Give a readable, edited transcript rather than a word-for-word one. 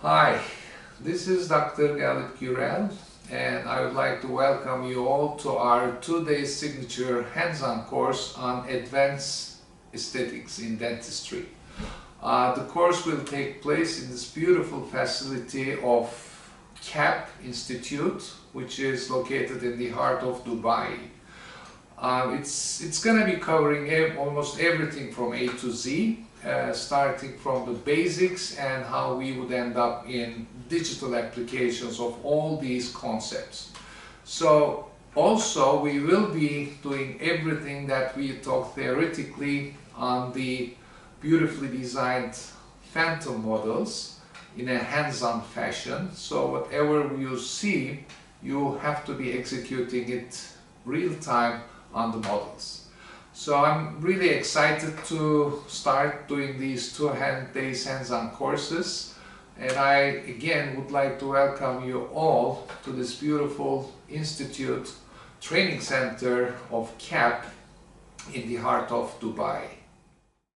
Hi, this is Dr. Galip Gürel, and I would like to welcome you all to our 2-day signature hands-on course on advanced aesthetics in dentistry. The course will take place in this beautiful facility of CAPP Institute, which is located in the heart of Dubai. It's going to be covering almost everything from A to Z, starting from the basics and how we would end up in digital applications of all these concepts. So also we will be doing everything that we taught theoretically on the beautifully designed phantom models in a hands-on fashion. So whatever you see, you have to be executing it real-time on the models. So I'm really excited to start doing these 2 days hands-on courses, and I again would like to welcome you all to this beautiful institute training center of CAPP in the heart of Dubai.